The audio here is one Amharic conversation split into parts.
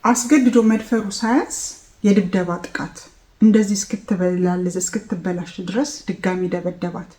አስገድዶ መድፈሩ ሳያንስ የድብደባ ጥቃት እንደዚህ እስክትበላሽ ድረስ ድጋሚ ደበደባት።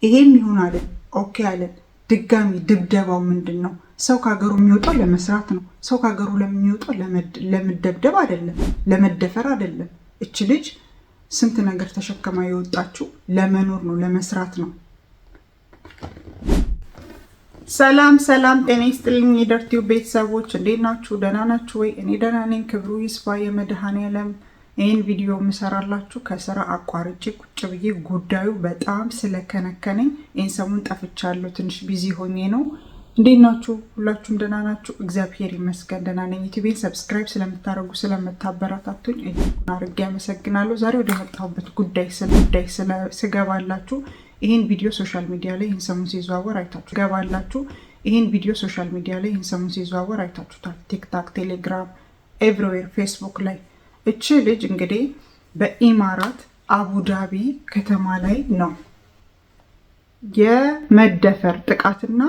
ይሄም ይሁን አለ ኦኬ አለ። ድጋሚ ድብደባው ምንድነው? ሰው ከሀገሩ የሚወጣው ለመስራት ነው። ሰው ከሀገሩ ለሚወጣው ለመደብደብ አይደለም፣ ለመደፈር አይደለም። እች ልጅ ስንት ነገር ተሸከማ የወጣችው ለመኖር ነው፣ ለመስራት ነው። ሰላም ጤና ይስጥልኝ የደርቲው ቤተሰቦች፣ እንዴት ናችሁ? ደህና ናችሁ ወይ? እኔ ደህና ነኝ። ክብሩ ይስፋ የመድኃኔዓለም። ይህን ቪዲዮ የምሰራላችሁ ከስራ አቋርጬ ቁጭ ብዬ ጉዳዩ በጣም ስለከነከነኝ ይህን ሰሞን ጠፍቻለሁ። ትንሽ ቢዚ ሆኜ ነው። እንዴት ናችሁ? ሁላችሁም ደህና ናችሁ? እግዚአብሔር ይመስገን ደህና ነኝ። ዩቲዩቤን ሰብስክራይብ ስለምታደርጉ ስለምታበረታቱኝ እጅጉን አድርጌ አመሰግናለሁ። ዛሬ ወደ መጣሁበት ጉዳይ ስገባላችሁ ይህን ቪዲዮ ሶሻል ሚዲያ ላይ ይህን ሰሞን ሲዘዋወር አይታችሁታል። ቲክታክ፣ ቴሌግራም፣ ኤቭሪዌር ፌስቡክ ላይ እቺ ልጅ እንግዲህ በኢማራት አቡዳቢ ከተማ ላይ ነው የመደፈር ጥቃትና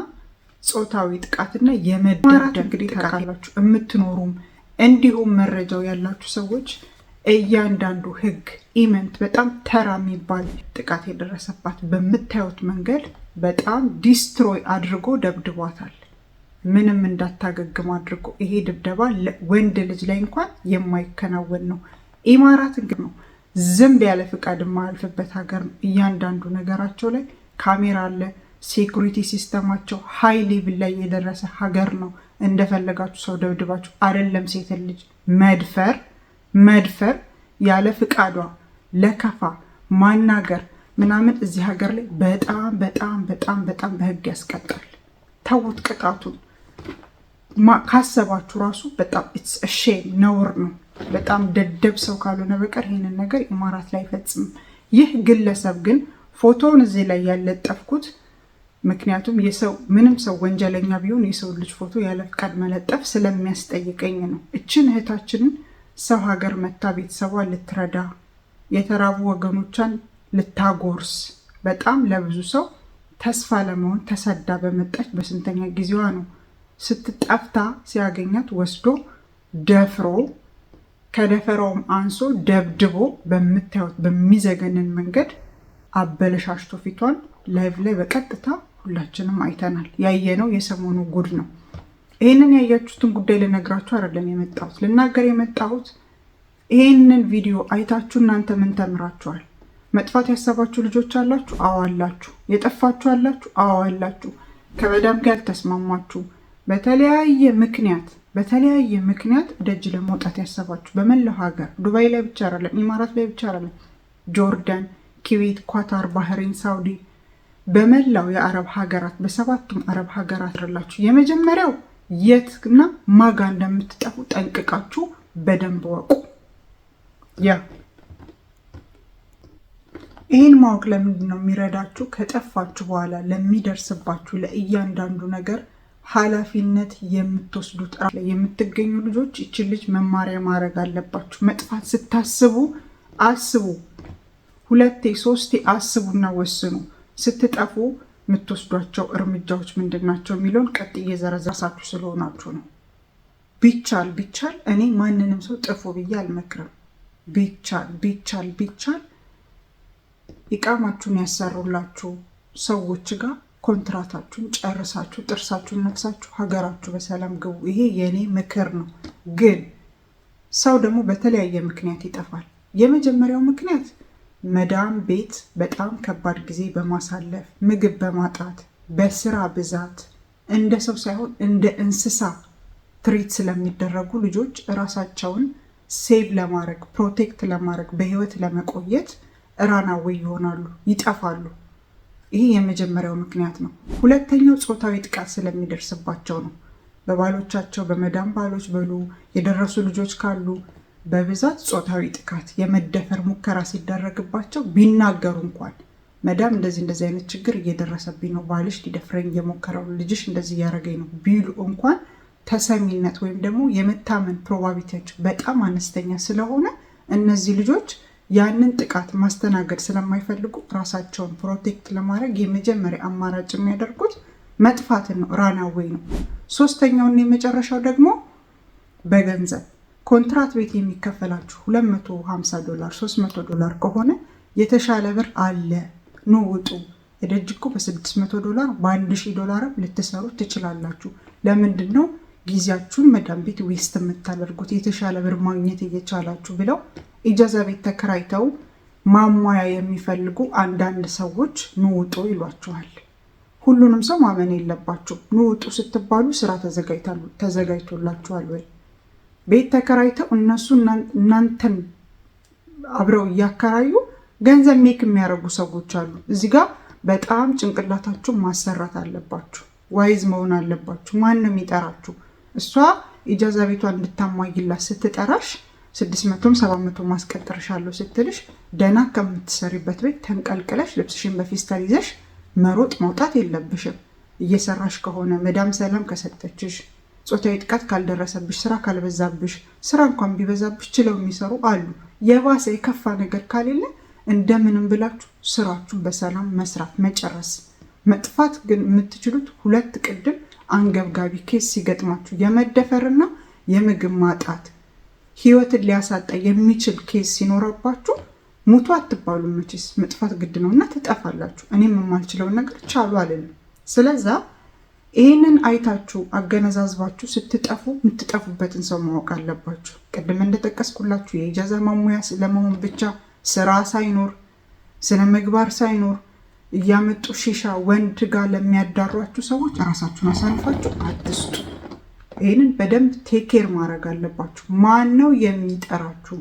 ጾታዊ ጥቃትና የመደብደብ እንግዲህ ታውቃላችሁ። የምትኖሩም እንዲሁም መረጃው ያላችሁ ሰዎች እያንዳንዱ ህግ ኢመንት በጣም ተራ የሚባል ጥቃት የደረሰባት በምታዩት መንገድ በጣም ዲስትሮይ አድርጎ ደብድቧታል። ምንም እንዳታገግም አድርጎ። ይሄ ድብደባ ወንድ ልጅ ላይ እንኳን የማይከናወን ነው። ኢማራት እንግዲህ ነው ዝም ያለ ፍቃድ የማያልፍበት ሀገር ነው። እያንዳንዱ ነገራቸው ላይ ካሜራ አለ። ሴኩሪቲ ሲስተማቸው ሃይ ሌቭል ላይ የደረሰ ሀገር ነው። እንደፈለጋችሁ ሰው ደብድባችሁ አይደለም ሴት ልጅ መድፈር ያለ ፍቃዷ ለከፋ ማናገር ምናምን እዚህ ሀገር ላይ በጣም በህግ ያስቀጣል። ተውት ቅጣቱን ካሰባችሁ ራሱ በጣም ኢትስ ሼም ነውር ነው። በጣም ደደብ ሰው ካልሆነ በቀር ይህንን ነገር ኢማራት ላይ አይፈጽምም። ይህ ግለሰብ ግን ፎቶውን እዚህ ላይ ያለጠፍኩት ምክንያቱም ምንም ሰው ወንጀለኛ ቢሆን የሰው ልጅ ፎቶ ያለ ፍቃድ መለጠፍ ስለሚያስጠይቀኝ ነው። እችን እህታችንን ሰው ሀገር መታ ቤተሰቧ ልትረዳ የተራቡ ወገኖቿን ልታጎርስ በጣም ለብዙ ሰው ተስፋ ለመሆን ተሰዳ በመጣች በስንተኛ ጊዜዋ ነው ስትጠፍታ ሲያገኛት ወስዶ ደፍሮ ከደፈራውም አንሶ ደብድቦ በምታዩት በሚዘገንን መንገድ አበለሻሽቶ ፊቷን ላይቭ ላይ በቀጥታ ሁላችንም አይተናል። ያየነው የሰሞኑ ጉድ ነው። ይሄንን ያያችሁትን ጉዳይ ልነግራችሁ አይደለም የመጣሁት። ልናገር የመጣሁት ይሄንን ቪዲዮ አይታችሁ እናንተ ምን ተምራችኋል? መጥፋት ያሰባችሁ ልጆች አላችሁ? አዎ አላችሁ። የጠፋችሁ አላችሁ? አዎ አላችሁ። ከመዳም ጋር ተስማማችሁ በተለያየ ምክንያት ደጅ ለመውጣት ያሰባችሁ በመላው ሀገር ዱባይ ላይ ብቻ አይደለም፣ ኢማራት ላይ ብቻ አይደለም፣ ጆርዳን፣ ኩዌት፣ ኳታር፣ ባህሬን፣ ሳውዲ በመላው የአረብ ሀገራት በሰባቱም አረብ ሀገራት አላችሁ። የመጀመሪያው የትና ማጋ እንደምትጠፉ ጠንቅቃችሁ በደንብ ወቁ። ይህን ማወቅ ለምንድን ነው የሚረዳችሁ? ከጠፋችሁ በኋላ ለሚደርስባችሁ ለእያንዳንዱ ነገር ኃላፊነት የምትወስዱት የምትገኙ ልጆች ይችን ልጅ መማሪያ ማድረግ አለባችሁ። መጥፋት ስታስቡ አስቡ፣ 2 3 አስቡና ወስኑ። ስትጠፉ የምትወስዷቸው እርምጃዎች ምንድን ናቸው የሚለውን ቀጥ እየዘረዘራችሁ ስለሆናችሁ ነው። ቢቻል እኔ ማንንም ሰው ጥፉ ብዬ አልመክርም። ቢቻል ኢቃማችሁን ያሰሩላችሁ ሰዎች ጋር ኮንትራታችሁን ጨርሳችሁ ጥርሳችሁን ነክሳችሁ ሀገራችሁ በሰላም ግቡ። ይሄ የኔ ምክር ነው። ግን ሰው ደግሞ በተለያየ ምክንያት ይጠፋል። የመጀመሪያው ምክንያት መዳም ቤት በጣም ከባድ ጊዜ በማሳለፍ ምግብ በማጣት በስራ ብዛት እንደ ሰው ሳይሆን እንደ እንስሳ ትሪት ስለሚደረጉ ልጆች ራሳቸውን ሴቭ ለማድረግ ፕሮቴክት ለማድረግ በህይወት ለመቆየት ራናዌ ይሆናሉ፣ ይጠፋሉ። ይሄ የመጀመሪያው ምክንያት ነው። ሁለተኛው ጾታዊ ጥቃት ስለሚደርስባቸው ነው። በባሎቻቸው በመዳም ባሎች በሉ የደረሱ ልጆች ካሉ በብዛት ጾታዊ ጥቃት የመደፈር ሙከራ ሲደረግባቸው ቢናገሩ እንኳን መዳም እንደዚህ አይነት ችግር እየደረሰብኝ ነው፣ ባልሽ ሊደፍረኝ እየሞከረው፣ ልጅሽ እንደዚህ እያደረገኝ ነው ቢሉ እንኳን ተሰሚነት ወይም ደግሞ የመታመን ፕሮባቢቲያቸው በጣም አነስተኛ ስለሆነ እነዚህ ልጆች ያንን ጥቃት ማስተናገድ ስለማይፈልጉ ራሳቸውን ፕሮቴክት ለማድረግ የመጀመሪያ አማራጭ የሚያደርጉት መጥፋትን ነው፣ ራናዌይ ነው። ሶስተኛውና የመጨረሻው ደግሞ በገንዘብ ኮንትራት ቤት የሚከፈላችሁ $250 $300 ከሆነ የተሻለ ብር አለ። ኑ ውጡ። እደጅ እኮ $600 $1000 ልትሰሩ ትችላላችሁ። ለምንድን ነው ጊዜያችሁን መዳም ቤት ዌስት የምታደርጉት? የተሻለ ብር ማግኘት እየቻላችሁ ብለው ኢጃዛ ቤት ተከራይተው ማሟያ የሚፈልጉ አንዳንድ ሰዎች ኑ ውጡ ይሏችኋል። ሁሉንም ሰው ማመን የለባችሁ። ኑ ውጡ ስትባሉ ስራ ተዘጋጅቶላችኋል ወይ? ቤት ተከራይተው እነሱ እናንተን አብረው እያከራዩ ገንዘብ ሜክ የሚያደርጉ ሰዎች አሉ። እዚህ ጋር በጣም ጭንቅላታችሁ ማሰራት አለባችሁ። ዋይዝ መሆን አለባችሁ። ማን ነው የሚጠራችሁ? እሷ ኢጃዛ ቤቷን እንድታሟይላት ስትጠራሽ 600 700 ማስቀጥርሻለሁ ስትልሽ ደህና ከምትሰሪበት ቤት ተንቀልቅለሽ ልብስሽን በፌስታል ይዘሽ መሮጥ መውጣት የለብሽም። እየሰራሽ ከሆነ መዳም ሰላም ከሰጠችሽ፣ ጾታዊ ጥቃት ካልደረሰብሽ፣ ስራ ካልበዛብሽ፣ ስራ እንኳን ቢበዛብሽ ችለው የሚሰሩ አሉ። የባሰ የከፋ ነገር ካሌለ እንደምንም ብላችሁ ስራችሁን በሰላም መስራት መጨረስ። መጥፋት ግን የምትችሉት ሁለት ቅድም አንገብጋቢ ኬስ ሲገጥማችሁ የመደፈርና የምግብ ማጣት ህይወትን ሊያሳጣ የሚችል ኬስ ሲኖረባችሁ ሙቱ አትባሉ። መቼስ መጥፋት ግድ ነው እና ትጠፋላችሁ። እኔም የማልችለውን ነገር ቻሉ አልልም። ስለዛ ይህንን አይታችሁ አገነዛዝባችሁ ስትጠፉ የምትጠፉበትን ሰው ማወቅ አለባችሁ። ቅድም እንደጠቀስኩላችሁ የኢጃዛ ማሙያ ለመሆን ብቻ ስራ ሳይኖር ስነ ምግባር ሳይኖር እያመጡ ሺሻ ወንድ ጋር ለሚያዳሯችሁ ሰዎች ራሳችሁን አሳልፋችሁ አትስጡ። ይህንን በደንብ ቴኬር ማድረግ አለባችሁ። ማን ነው የሚጠራችሁ?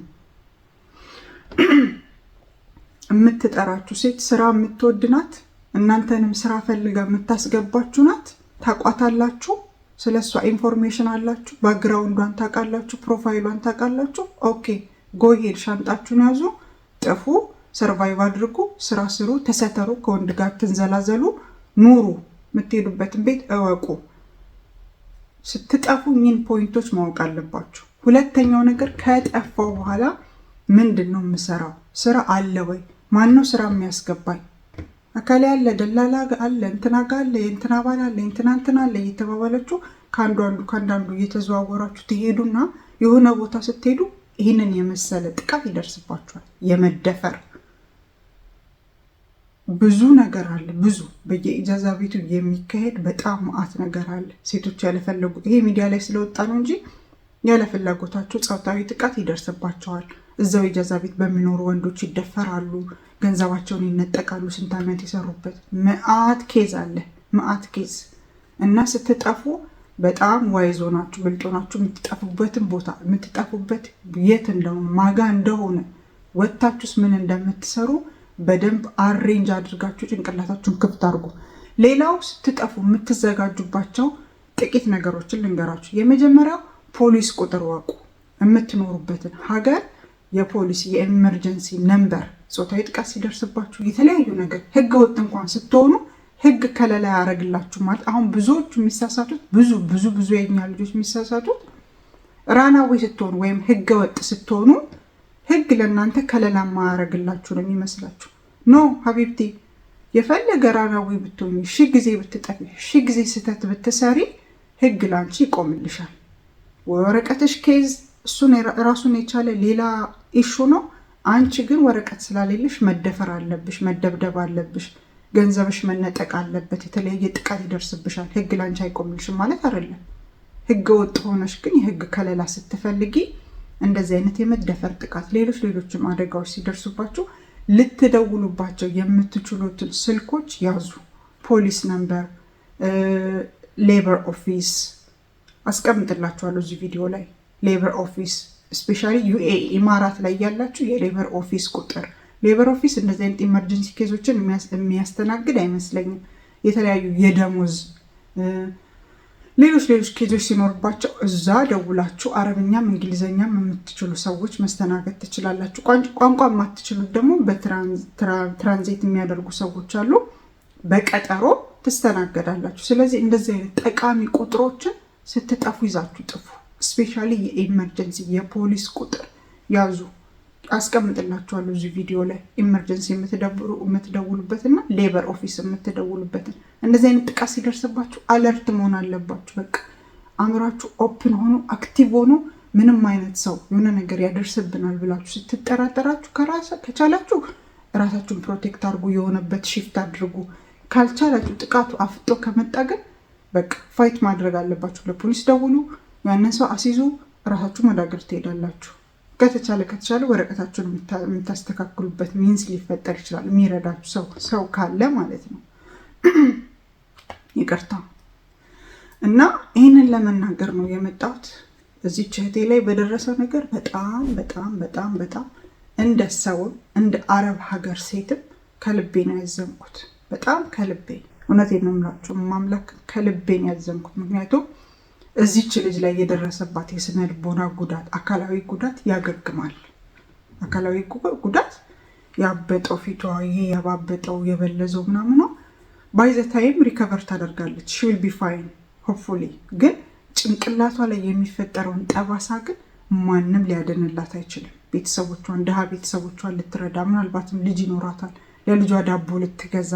የምትጠራችሁ ሴት ስራ የምትወድ ናት። እናንተንም ስራ ፈልጋ የምታስገባችሁ ናት። ታቋታላችሁ። ስለሷ ኢንፎርሜሽን አላችሁ። ባክግራውንዷን ታውቃላችሁ። ፕሮፋይሏን ታውቃላችሁ። ኦኬ ጎሄድ ሻንጣችሁን ያዙ፣ ጥፉ፣ ሰርቫይቭ አድርጉ፣ ስራ ስሩ፣ ተሰተሩ፣ ከወንድ ጋር ትንዘላዘሉ፣ ኑሩ። የምትሄዱበትን ቤት እወቁ። ስትጠፉ እኚህን ፖይንቶች ማወቅ አለባችሁ። ሁለተኛው ነገር ከጠፋው በኋላ ምንድን ነው የምሰራው? ስራ አለ ወይ? ማን ነው ስራ የሚያስገባኝ? አካል ያለ ደላላ አለ፣ እንትና ጋር አለ፣ የእንትና ባል አለ፣ እንትና አለ እየተባባላችሁ ከአንዳንዱ እየተዘዋወራችሁ ትሄዱና የሆነ ቦታ ስትሄዱ ይህንን የመሰለ ጥቃት ይደርስባችኋል። የመደፈር ብዙ ነገር አለ። ብዙ በየኢጃዛ ቤቱ የሚካሄድ በጣም ማአት ነገር አለ። ሴቶች ያለፈለጉ ይሄ ሚዲያ ላይ ስለወጣ ነው እንጂ ያለፍላጎታቸው ጾታዊ ጥቃት ይደርስባቸዋል። እዛው ኢጃዛ ቤት በሚኖሩ ወንዶች ይደፈራሉ፣ ገንዘባቸውን ይነጠቃሉ። ስንት ዓመት የሰሩበት ማአት ኬዝ አለ። ማአት ኬዝ እና ስትጠፉ በጣም ዋይዞ ናችሁ፣ ብልጦ ናችሁ። የምትጠፉበትን ቦታ የምትጠፉበት የት እንደሆነ ማጋ እንደሆነ ወጥታችሁስ ምን እንደምትሰሩ በደንብ አሬንጅ አድርጋችሁ ጭንቅላታችሁን ክፍት አድርጉ። ሌላው ስትጠፉ የምትዘጋጁባቸው ጥቂት ነገሮችን ልንገራችሁ። የመጀመሪያው ፖሊስ ቁጥር ወቁ። የምትኖሩበትን ሀገር የፖሊስ የኤመርጀንሲ ነምበር፣ ጾታዊ ጥቃት ሲደርስባችሁ የተለያዩ ነገር ህገ ወጥ እንኳን ስትሆኑ ህግ ከለላ ያደርግላችሁ። ማለት አሁን ብዙዎቹ የሚሳሳቱት ብዙ የኛ ልጆች የሚሳሳቱት ራናዊ ስትሆኑ ወይም ህገ ወጥ ስትሆኑ ህግ ለእናንተ ከለላ ማያደርግላችሁ ነው የሚመስላችሁ። ኖ ሀቢብቲ፣ የፈለገ ራናዊ ብትሆኝ፣ ሺህ ጊዜ ብትጠፊ፣ ሺህ ጊዜ ስህተት ብትሰሪ ህግ ላንቺ ይቆምልሻል። ወረቀትሽ ኬዝ እሱን ራሱን የቻለ ሌላ ኢሹ ነው። አንቺ ግን ወረቀት ስላሌለሽ መደፈር አለብሽ፣ መደብደብ አለብሽ፣ ገንዘብሽ መነጠቅ አለበት፣ የተለያየ ጥቃት ይደርስብሻል። ህግ ላንቺ አይቆምልሽም ማለት አይደለም። ህገ ወጥ ሆነሽ ግን የህግ ከለላ ስትፈልጊ እንደዚህ አይነት የመደፈር ጥቃት፣ ሌሎችም አደጋዎች ሲደርሱባችሁ ልትደውሉባቸው የምትችሉትን ስልኮች ያዙ። ፖሊስ ነምበር፣ ሌበር ኦፊስ አስቀምጥላችኋለሁ እዚህ ቪዲዮ ላይ። ሌበር ኦፊስ ስፔሻሊ ዩኤኢ ኢማራት ላይ ያላችሁ የሌበር ኦፊስ ቁጥር። ሌበር ኦፊስ እንደዚህ አይነት ኢመርጀንሲ ኬዞችን የሚያስተናግድ አይመስለኝም። የተለያዩ የደሞዝ ሌሎች ኬዞች ሲኖርባቸው እዛ ደውላችሁ አረብኛም እንግሊዘኛም የምትችሉ ሰዎች መስተናገድ ትችላላችሁ። ቋንቋ የማትችሉት ደግሞ በትራንዚት የሚያደርጉ ሰዎች አሉ። በቀጠሮ ትስተናገዳላችሁ። ስለዚህ እንደዚህ አይነት ጠቃሚ ቁጥሮችን ስትጠፉ ይዛችሁ ጥፉ። ስፔሻሊ የኢመርጀንሲ የፖሊስ ቁጥር ያዙ። አስቀምጥላችኋለሁ እዚህ ቪዲዮ ላይ ኢመርጀንሲ የምትደውሉበትና ሌበር ኦፊስ የምትደውሉበትን። እንደዚህ አይነት ጥቃት ሲደርስባችሁ አለርት መሆን አለባችሁ። በቃ አእምሯችሁ ኦፕን ሆኖ አክቲቭ ሆኖ ምንም አይነት ሰው የሆነ ነገር ያደርስብናል ብላችሁ ስትጠራጠራችሁ ከቻላችሁ ራሳችሁን ፕሮቴክት አድርጉ፣ የሆነበት ሽፍት አድርጉ። ካልቻላችሁ ጥቃቱ አፍጦ ከመጣ ግን በቃ ፋይት ማድረግ አለባችሁ። ለፖሊስ ደውሉ፣ ያንን ሰው አስይዙ፣ ራሳችሁ ወደ ሀገር ትሄዳላችሁ። ከተቻለ ወረቀታችሁን የምታስተካክሉበት ሚንስ ሊፈጠር ይችላል፣ የሚረዳችሁ ሰው ካለ ማለት ነው። ይቅርታ እና ይህንን ለመናገር ነው የመጣሁት። እዚች እህቴ ላይ በደረሰው ነገር በጣም በጣም በጣም በጣም እንደ ሰውም እንደ አረብ ሀገር ሴትም ከልቤ ነው ያዘንኩት። በጣም ከልቤ፣ እውነቴን ነው የምላችሁ፣ ማምላክ ከልቤ ነው ያዘንኩት። ምክንያቱም እዚች ልጅ ላይ የደረሰባት የስነ ልቦና ጉዳት፣ አካላዊ ጉዳት ያገግማል። አካላዊ ጉዳት ያበጠው ፊቷ፣ ይሄ ያባበጠው የበለዘው ምናምኗ ባይዘ ታይም ሪከቨር ታደርጋለች። ሺ ዊል ቢ ፋይን ሆፕፉሊ። ግን ጭንቅላቷ ላይ የሚፈጠረውን ጠባሳ ግን ማንም ሊያደንላት አይችልም። ቤተሰቦቿን፣ ድሃ ቤተሰቦቿን ልትረዳ፣ ምናልባትም ልጅ ይኖራታል፣ ለልጇ ዳቦ ልትገዛ፣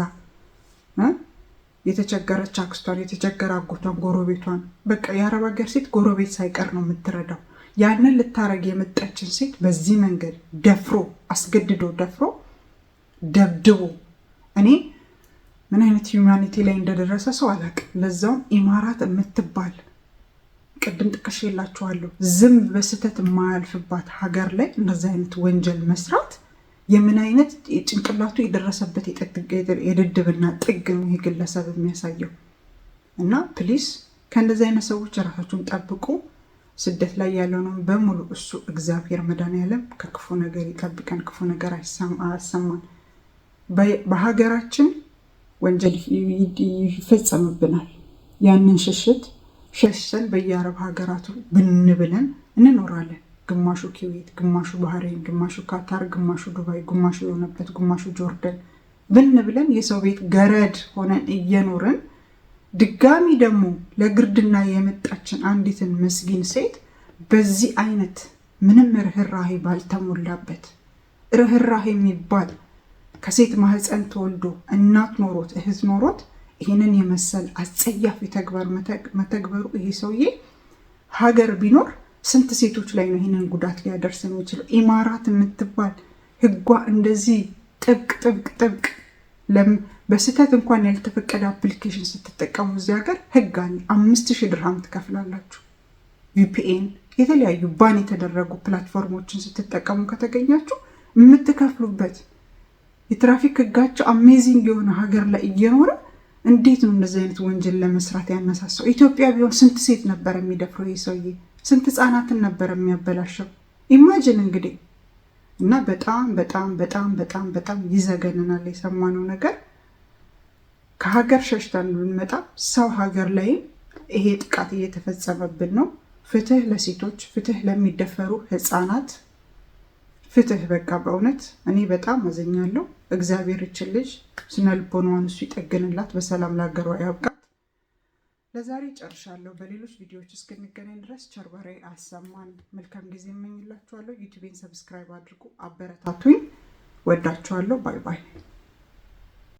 የተቸገረች አክስቷን፣ የተቸገረ አጎቷን፣ ጎረቤቷን፣ በቃ የአረብ ሀገር ሴት ጎረቤት ሳይቀር ነው የምትረዳው። ያንን ልታረግ የመጣችን ሴት በዚህ መንገድ ደፍሮ አስገድዶ ደፍሮ ደብድቦ፣ እኔ ምን አይነት ሂውማኒቲ ላይ እንደደረሰ ሰው አላውቅም። ለዛውም ኢማራት የምትባል ቅድም ጥቀሽላችኋለሁ ዝም በስተት የማያልፍባት ሀገር ላይ እንደዚህ አይነት ወንጀል መስራት የምን አይነት ጭንቅላቱ የደረሰበት የድድብና ጥግ ነው ይህ ግለሰብ የሚያሳየው። እና ፕሊስ ከእንደዚህ አይነት ሰዎች ራሳችሁን ጠብቁ። ስደት ላይ ያለውን በሙሉ እሱ እግዚአብሔር መድኃኒዓለም ከክፉ ነገር ይጠብቀን፣ ክፉ ነገር አያሰማን። በሀገራችን ወንጀል ይፈጸምብናል። ያንን ሸሽተን በየአረብ ሀገራቱ ብንብለን እንኖራለን። ግማሹ ኩዌት፣ ግማሹ ባህሬን፣ ግማሹ ካታር፣ ግማሹ ዱባይ፣ ግማሹ የሆነበት፣ ግማሹ ጆርደን ብንብለን የሰው ቤት ገረድ ሆነን እየኖርን ድጋሚ ደግሞ ለግርድና የመጣችን አንዲትን ምስኪን ሴት በዚህ አይነት ምንም ርህራሄ ባልተሞላበት ርህራሄ የሚባል ከሴት ማህፀን ተወልዶ እናት ኖሮት እህት ኖሮት ይህንን የመሰል አጸያፊ ተግባር መተግበሩ ይሄ ሰውዬ ሀገር ቢኖር ስንት ሴቶች ላይ ነው ይህንን ጉዳት ሊያደርስ የሚችለው? ኢማራት የምትባል ህጓ እንደዚህ ጥብቅ በስህተት እንኳን ያልተፈቀደ አፕሊኬሽን ስትጠቀሙ እዚህ ሀገር ህግ አለ። 5000 ድርሃም ትከፍላላችሁ። ቪፒኤን የተለያዩ ባን የተደረጉ ፕላትፎርሞችን ስትጠቀሙ ከተገኛችሁ የምትከፍሉበት የትራፊክ ህጋቸው አሜዚንግ የሆነ ሀገር ላይ እየኖረ እንዴት ነው እንደዚህ አይነት ወንጀል ለመስራት ያነሳሳው? ኢትዮጵያ ቢሆን ስንት ሴት ነበር የሚደፍረው ይህ ሰውዬ? ስንት ህፃናትን ነበር የሚያበላሸው? ኢማጂን እንግዲህ። እና በጣም በጣም በጣም በጣም በጣም ይዘገንናል የሰማነው ነገር። ከሀገር ሸሽተን ብንመጣ ሰው ሀገር ላይም ይሄ ጥቃት እየተፈጸመብን ነው። ፍትህ ለሴቶች፣ ፍትህ ለሚደፈሩ ህፃናት፣ ፍትህ በቃ በእውነት እኔ በጣም አዘኛለሁ። እግዚአብሔር ይችን ልጅ ስነ ልቦናዋን እሱ ይጠግንላት፣ በሰላም ለሀገሯ ያብቃት። ለዛሬ ጨርሻለሁ። በሌሎች ቪዲዮዎች እስክንገናኝ ድረስ ቸር በሬ አሰማን። መልካም ጊዜ እመኝላችኋለሁ። ዩቲዩቤን ሰብስክራይብ አድርጉ፣ አበረታቱኝ። ወዳችኋለሁ። ባይ ባይ።